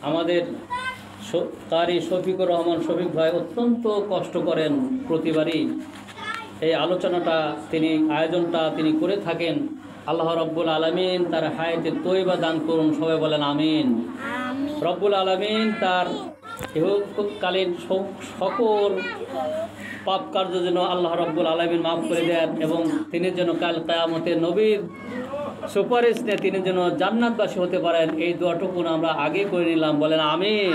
আমাদের কারি শফিকুর রহমান শফিক ভাই অত্যন্ত কষ্ট করেন প্রতিবারই এই আলোচনাটা আয়োজনটা তিনি করে থাকেন। আল্লাহ রব্বুল আলামিন তার হায়াতে তৈবা দান করুন, সবাই বলেন আমিন। রব্বুল আলামিন তার ইহকালীন সকল পাপ কার্য যেন আল্লাহ রব্বুল আলামিন মাফ করে দেন এবং তিনি যেন কাল কিয়ামতে নবীর সুপারিশ নিয়ে তিনি যেন জান্নাতবাসী হতে পারেন, এই দোয়াটুকু আমরা আগে করে নিলাম, বলেন আমিন।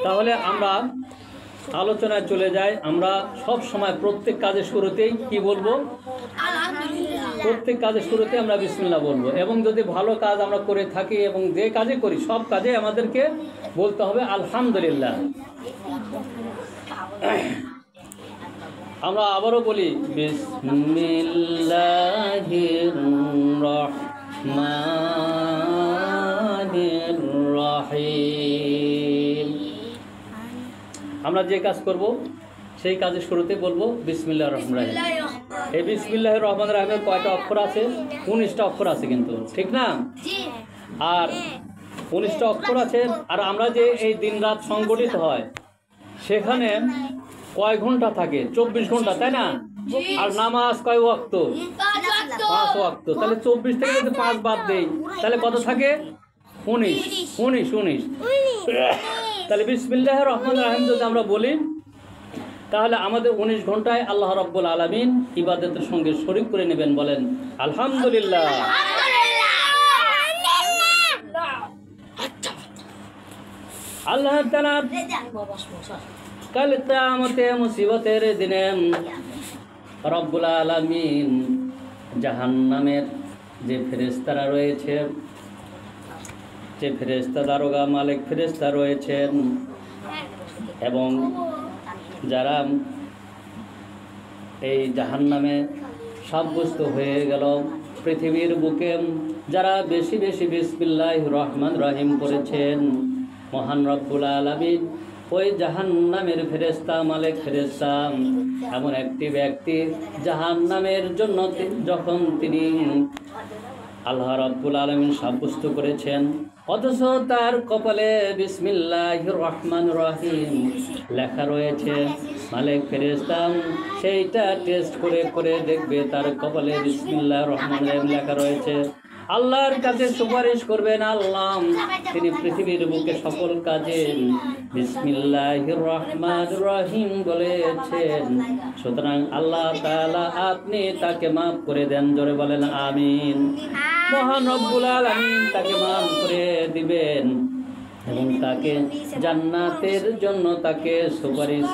তাহলে আমরা আলোচনায় চলে যাই। আমরা সব সময় প্রত্যেক কাজের শুরুতেই কি বলবো? প্রত্যেক কাজের শুরুতে আমরা বিসমিল্লাহ বলবো, এবং যদি ভালো কাজ আমরা করে থাকি এবং যে কাজে করি সব কাজে আমাদেরকে বলতে হবে আলহামদুলিল্লাহ। আমরা আবারও বলি বিসমিল্লাহির রহমানির রহিম। আমরা যে কাজ করব সেই কাজের শুরুতে বলবো বিসমিল্লাহির রহমানির রহিম। এই বিসমিল্লাহির রহমানির রহিমের কয়টা অক্ষর আছে? 19টা অক্ষর আছে কিন্তু, ঠিক না? আর 19টা অক্ষর আছে। আর আমরা যে এই দিন রাত সংগঠিত হয় সেখানে কয় ঘন্টা থাকে? 24 ঘন্টা, তাই না? আর নামাজ কয় ওয়াক্ত? 5 ওয়াক্ত। তাহলে 24 থেকে যদি 5 বাদ দেই তাহলে কত থাকে? 19। তাহলে বিসমিল্লাহির রহমানির রহিম যদি আমরা বলি তাহলে আমাদের 19 ঘন্টায় আল্লাহ রাব্বুল আলামিন ইবাদতের সঙ্গে শরীক করে নেবেন, বলেন আলহামদুলিল্লাহ। আল্লাহ তাআলা কাল কিয়ামতে মুসিবতের দিনে রব্বুল আলামিন জাহান্নামের যে ফেরেশতারা রয়েছে, যে ফেরেশতা দারোগা মালিক ফেরেশতা রয়েছেন এবং যারা এই জাহান্নামে সাব্যস্ত হয়ে গেল পৃথিবীর বুকে, যারা বেশি বেশি বিসমিল্লাহির রহমানির রহিম করেছেন, মহান রব্বুল আলামিন ওই জাহান্নামের ফেরেশতা মালিক ফেরেশতা এমন একটি ব্যক্তি জাহান্নামের জন্য যখন তিনি আল্লাহ রাব্বুল আলামিন সাব্যস্ত করেছেন অথচ তার কপালে বিসমিল্লাহির রহমানির রহিম লেখা রয়েছে, মালিক ফেরেশতা সেইটা টেস্ট করে করে দেখবে তার কপালে বিসমিল্লাহির রহমানির রহিম লেখা রয়েছে। আল্লাহর কাছে সুপারিশ করবেন, আল্লাহ তিনি পৃথিবীর বুকে সকল কাজে বিসমিল্লাহির রহমানির রহিম বলেছেন, সুতরাং আল্লাহ তাআলা আপনি তাকে মাফ করে দেন। জোরে বলেন আমিন। মহান রব্বুল আলামিন তাকে মাফ করে দিবেন এবং তাকে জান্নাতের জন্য তাকে সুপারিশ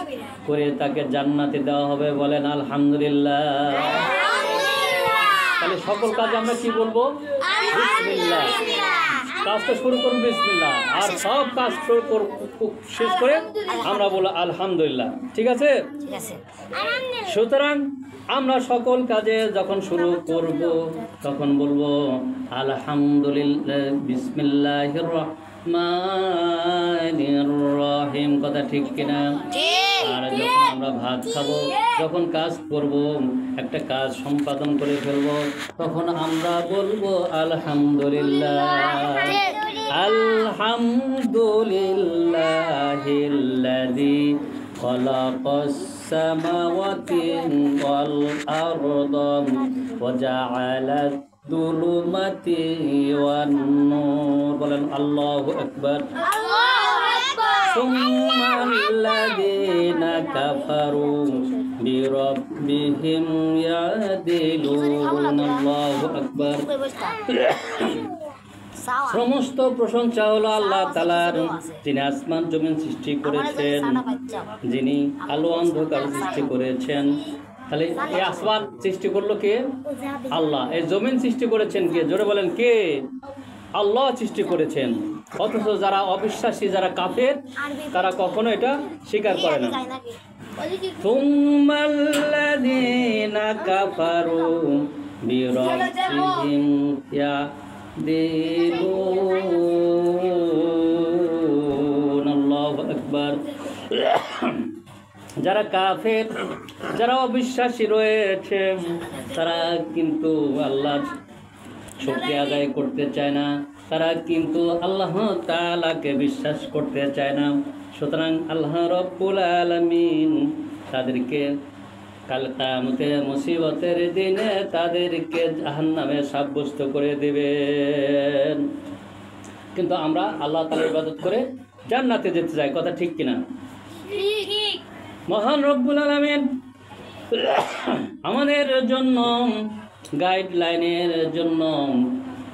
করে তাকে জান্নাতে দেওয়া হবে, বলেন আলহামদুলিল্লাহ। তাহলে সকল কাজে আমরা কি বলবো? বিসমিল্লাহ। কাজটা শুরু করুন বিসমিল্লাহ, আর সব কাজ শেষ করে আমরা বলবো আলহামদুলিল্লাহ। ঠিক আছে? সুতরাং আমরা সকল কাজে যখন শুরু করব তখন বলবো আলহামদুলিল্লাহ বিসমিল্লাহির রহমানির রহিম। কথা ঠিক কিনা? আর যখন আমরা ভাত খাবো, যখন কাজ করব, একটা কাজ সম্পাদন করে ফেলবো, তখন আমরা বলবো আলহামদুলিল্লাহ। আলহামদুলিল্লাহিল্লাযী খালাকাস সামাওয়াতি ওয়াল আরদা ওয়া জাআলাত যুলুমাতি ওয়ান নূর। বলেন আল্লাহু আকবার। সুম্মাল্লাযীনা কাফারু বিরাব্বিহিম ইয়াদিলুন। আল্লাহু আকবার। সমস্ত প্রশংসা হলো আল্লাহ তাআলার, যিনি আসমান জমিন সৃষ্টি করেছেন, যিনি আলো অন্ধকার সৃষ্টি করেছেন। তাহলে এই আসমান সৃষ্টি করলো কে? আল্লাহ। এই জমিন সৃষ্টি করেছেন কে? জোরে বলেন কে? আল্লাহ সৃষ্টি করেছেন। অথচ যারা অবিশ্বাসী, যারা কাফের, তারা কখনো এটা স্বীকার করে না। সুম্মাল্লাযীনা কাফারু বিরাব্বিহিম ইয়াদিলুন। আল্লাহু আকবার। যারা কাফের, যারা অবিশ্বাসী রয়েছে, তারা কিন্তু আল্লাহর শুকরিয়া আদায় করতে চায় না, তারা কিন্তু আল্লাহ তাআলাকে বিশ্বাস করতে চায় না। সুতরাং আল্লাহ রাব্বুল আলামিন তাদেরকে কাল কিয়ামতে মুসিবতের দিনে তাদেরকে জাহান্নামে সাব্যস্ত করে দিবেন। কিন্তু আমরা আল্লাহ তাআলার ইবাদত করে জান্নাতে যেতে চাই, কথা ঠিক কিনা? ঠিক। মহান রব্বুল আলামিন আমাদের জন্য গাইডলাইনের জন্য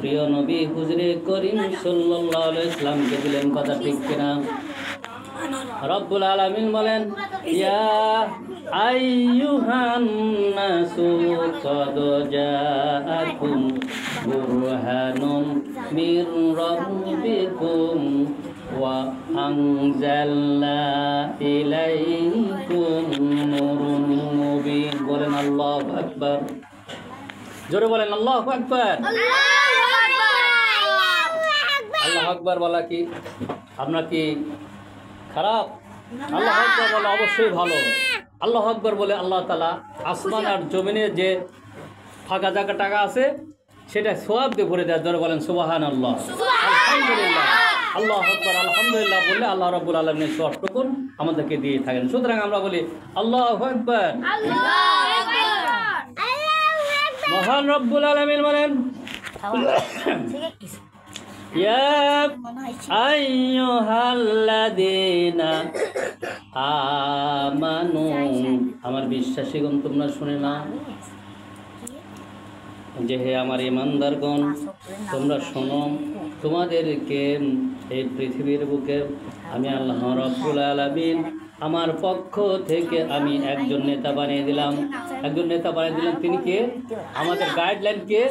প্রিয় নবী হুজুরে করিম সাল্লাল্লাহু আলাইহি ওয়াসাল্লামকে দিলেন, কথা ঠিক কিনা? রব্বুল আলামিন বলেন, ইয়া আইয়ুহান নাসু ক্বাদ জাআকুম বুরহানুম মির রাব্বিকুম ওয়া আনজালনা ইলাইকুম নূরুন মুবিন। বলেন আল্লাহু আকবার, জোরে বলেন আল্লাহু আকবার। আল্লাহু আকবার বলা কি আপনার কি খারাপ? আল্লাহু আকবার বলা অবশ্যই ভালো। আল্লাহু আকবার বলে আল্লাহ তাআলা আসমান আর জমিনে যে ফাঁকা জায়গা টাকা আছে সেটা সওয়াব দিয়ে ভরে দেয়। জোরে বলেন সুবহানাল্লাহ, আলহামদুলিল্লাহ। আল্লাহু আকবার, আলহামদুলিল্লাহ বললে আল্লাহ রাব্বুল আলামিনের সওয়াবটুকুন আমাদেরকে দিয়ে থাকেন। সুতরাং আমরা বলি আল্লাহু আকবার। মহান রব্বুল আলামিন বলেন, ইয়া আইয়ুহাল্লাযীনা আমানু, আমার বিশ্বাসীগণ তোমরা শুনে নাও, যে হে আমার ইমানদারগণ তোমরা শোনো, তোমাদেরকে এই পৃথিবীর বুকে আমি আল্লাহ রাব্বুল আলামিন আমার পক্ষ থেকে আমি একজন নেতা বানিয়ে দিলাম। একজন নেতা বানিয়ে দিলাম, তিনি কে? আমাদের গাইডলাইন কে?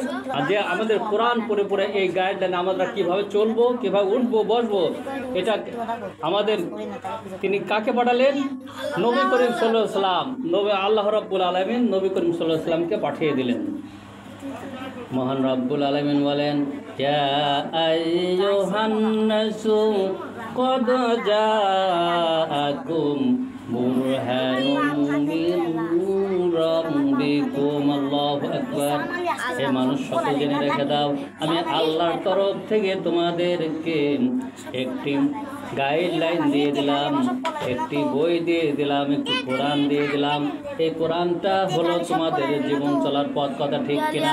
যে আমাদের কোরআন পড়ে পড়ে এই গাইডলাইন আমরা কিভাবে চলবো, কিভাবে উঠবো বসবো, এটা আমাদের তিনি কাকে পাঠালেন? নবী করিম সাল্লাল্লাহু আলাইহি ওয়াসাল্লাম। নবী আল্লাহ রাব্বুল আলামিন নবী করিম সাল্লাল্লাহু আলাইহি ওয়াসাল্লামকে পাঠিয়ে দিলেন। মহান রব্বুল আলামিন বলেন, ইয়া আইয়ুহান নাসু ক্বাদ জাআকুম বুরহানুম মির রাব্বিকুম। আল্লাহু আকবার। হে মানুষ সকল জেনে রেখে দাও, আমি আল্লাহর তরফ থেকে তোমাদেরকে একটি গাইডলাইন দিয়ে দিলাম, একটি বই দিয়ে দিলাম, একটি কোরআন দিয়ে দিলাম। এই কোরআনটা হলো তোমাদের জীবন চলার পথ, কথা ঠিক কিনা?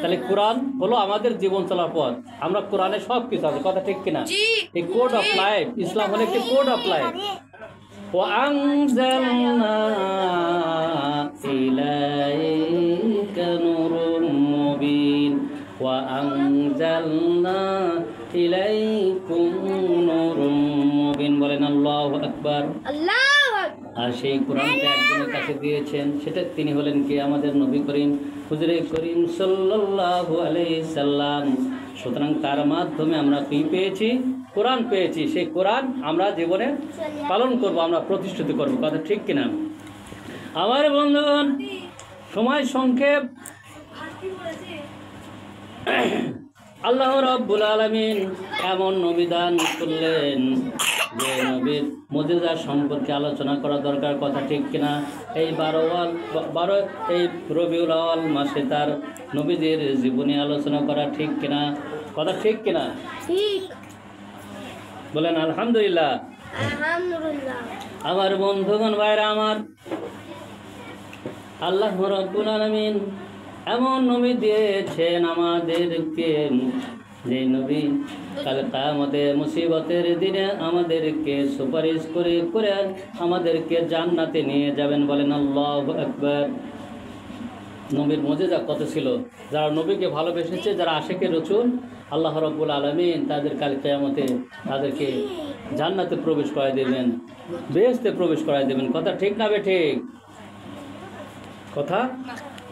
তাহলে কোরআন হলো আমাদের জীবন চলার পথ। আমরা কোরআনে সব কিছু আছে, কথা ঠিক কিনা? এই কোড অফ লাইফ, ইসলাম হলো একটি কোড অফ লাইফ। وأنزلنا إليك نور مبين وأنزلنا إليكم نور مبين। বলেন আল্লাহু আকবার। আর সেই কোরআনটা একজনের কাছে দিয়েছেন, সেটা তিনি হলেন কি? আমাদের নবী করিম হুজুরে করিম সাল্লাল্লাহু আলাইহি সাল্লাম। সুতরাং তার মাধ্যমে আমরা কি পেয়েছি? কোরআন পেয়েছি। সেই কোরআন আমরা জীবনে পালন করব, আমরা প্রতিষ্ঠিত করব, কথা ঠিক কিনা? আমার বন্ধুগণ, সময় সংক্ষেপ। আল্লাহ রাব্বুল আলামিন এমন নবী দান করলেন যে নবীর মুজিজা সম্পর্কে আলোচনা করা দরকার, কথা ঠিক কিনা? এই এই রবিউল আউয়াল মাসে তার নবীদের জীবনী আলোচনা করা ঠিক কিনা, কথা ঠিক কিনা? ঠিক। বলেন আলহামদুলিল্লাহ। আমার বন্ধুগণ ভাইরা আমার, আল্লাহ রাব্বুল আলামিন এমন নবী দিয়েছেন আমাদেরকে, যে নবী কাল কিয়ামতে মুসিবতের দিনে আমাদেরকে সুপারিশ করে করে আমাদেরকে জান্নাতে নিয়ে যাবেন। বলেন আল্লাহু আকবার। নবীর মুজিজা কত ছিল! যারা নবীকে ভালোবেসেছে, যারা আশিকে রাসূল, আল্লাহ রাব্বুল আলামিন তাদের কাল কিয়ামতে তাদেরকে জান্নাতে প্রবেশ করায় দেবেন, বেহেশতে প্রবেশ করায় দেবেন, কথা ঠিক না বে ঠিক? কথা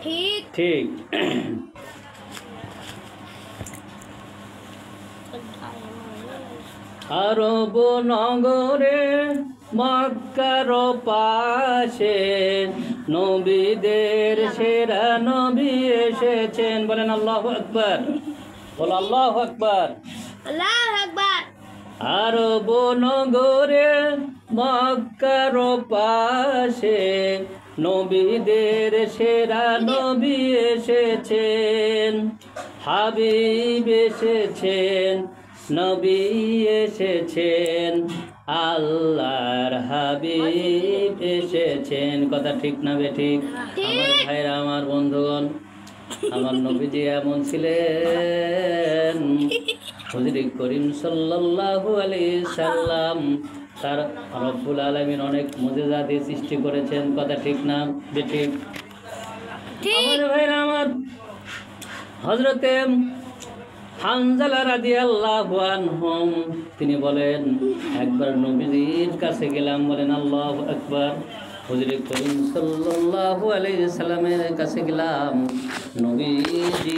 ঠিক। ঠিক। আরব নগরে মক্কার পাশে নবীদের সেরা নবী এসেছেন। বলেন আল্লাহু আকবার। বল আল্লাহু আকবার। আল্লাহু আকবার। আরব নগরে মক্কার পাশে নবীদের সেরা নবী এসেছেন, হাবিব এসেছেন, নবী এসেছেন, আল্লাহর হাবিব এসেছেন। কথা ঠিক না বেঠিক? আমার ভাইরা, আমার বন্ধুগণ, আমার নবীজি এমন ছিলেন, হুজুর করিম সাল্লাল্লাহু আলাইহি সাল্লাম তার রব্বুল আলামিন অনেক মুজিজা দিয়ে সৃষ্টি করেছেন। কথা ঠিক না বেঠিক? আমার ভাইরা আমার, হযরতে হানজালা রাদিয়াল্লাহু আনহু তিনি বলেন, একবার নবীজির কাছে গেলাম, বলেন আল্লাহু আকবার। হুজুর করিম সাল্লাল্লাহু আলাইহি সাল্লামের কাছে গেলাম, নবীজি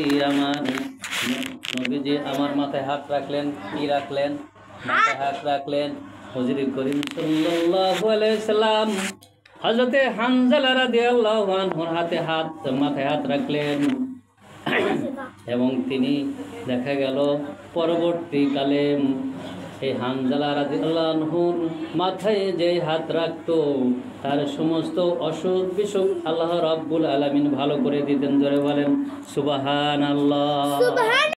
আমার মাথায় হাত রাখলেন। কি রাখলেন? মাথায় হাত রাখলেন। হুজুর করিম সাল্লাল্লাহু আলাইহি সাল্লাম হযরতে হানজালা রাদিয়াল্লাহু আনহুর মাথায় হাত রাখলেন এবং তিনি দেখা গেল পরবর্তীকালে এই হানজালা রাদিয়াল্লাহু আনহুর মাথায় যে হাত রাখতো তার সমস্ত অসুখ বিসুখ আল্লাহ রাব্বুল আলামিন ভালো করে দিতেন। জোরে বলেন সুবহানাল্লাহ।